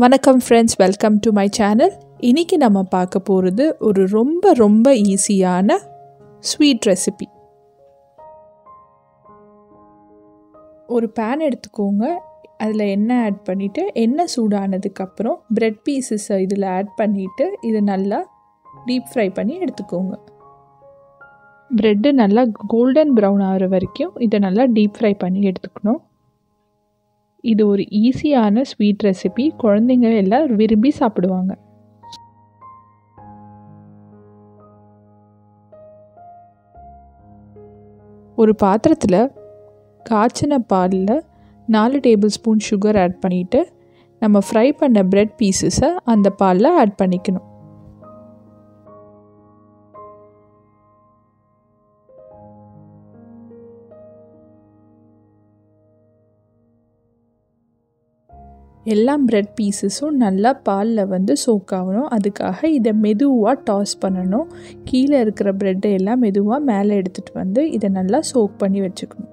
வணக்கம் friends, welcome to my channel. இன்றைக்கி நம்ம பார்க்க போகிறது ஒரு ரொம்ப ஈஸியான ஸ்வீட் ரெசிபி. ஒரு பேன் எடுத்துக்கோங்க. அதில் எண்ணெய் ஆட் பண்ணிவிட்டு எண்ணெய் சூடானதுக்கப்புறம் பிரெட் பீசஸை இதில் ஆட் பண்ணிவிட்டு இதை நல்லா டீப் ஃப்ரை பண்ணி எடுத்துக்கோங்க. ப்ரெட்டு நல்லா கோல்டன் ப்ரௌன் ஆகிற வரைக்கும் இதை நல்லா டீப் ஃப்ரை பண்ணி எடுத்துக்கணும். இது ஒரு ஈஸியான ஸ்வீட் ரெசிபி. குழந்தைங்க எல்லாம் விரும்பி சாப்பிடுவாங்க. ஒரு பாத்திரத்தில் காய்ச்சின பாலில் 4 டேபிள் ஸ்பூன் சுகர் ஆட் பண்ணிவிட்டு நம்ம ஃப்ரை பண்ண பிரெட் பீசஸை அந்த பாலில் ஆட் பண்ணிக்கணும். எல்லா பிரெட் பீசஸும் நல்லா பாலில் சோக் ஆகணும். அதுக்காக இதை மெதுவாக டாஸ் பண்ணணும். கீழே இருக்கிற ப்ரெட்டை எல்லாம் மெதுவாக மேலே எடுத்துகிட்டு இதை நல்லா சோக் பண்ணி வச்சுக்கணும்.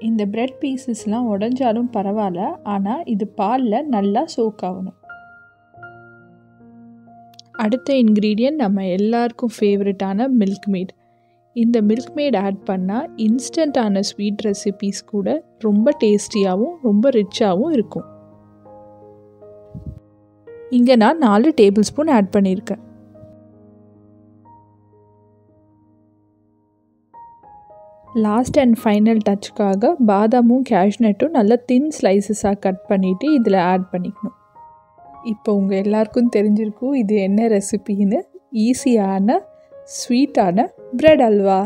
இந்த பிரெட் பீசஸ்லாம் உடஞ்சாலும் பரவாயில்ல, ஆனால் இது பாலில் நல்லா சோக் ஆகணும். அடுத்த இன்க்ரீடியன்ட் நம்ம எல்லாருக்கும் ஃபேவரட்டான மில்க் மேட். இந்த மில்க் மேட் ஆட் பண்ணால் இன்ஸ்டண்ட்டான ஸ்வீட் ரெசிபீஸ் கூட ரொம்ப டேஸ்டியாகவும் ரொம்ப ரிச்சாகவும் இருக்கும். இங்கே நான் 4 டேபிள் ஸ்பூன் ஆட் பண்ணியிருக்கேன். லாஸ்ட் அண்ட் ஃபைனல் டச்சுக்காக பாதாமும் கேஷ்நட்டும் நல்லா தின் ஸ்லைசஸாக கட் பண்ணிவிட்டு இதில் ஆட் பண்ணிக்கணும். இப்போ உங்கள் எல்லாருக்கும் தெரிஞ்சிருக்கும் இது என்ன ரெசிபின்னு. ஈஸியான ஸ்வீட்டான பிரெட் அல்வா.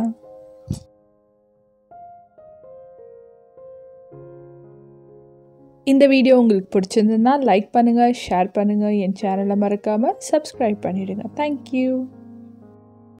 இந்த வீடியோ உங்களுக்கு பிடிச்சிருந்ததுன்னா லைக் பண்ணுங்கள், ஷேர் பண்ணுங்கள், என் சேனலை மறக்காமல் சப்ஸ்கிரைப் பண்ணிவிடுங்க. தேங்க்யூ.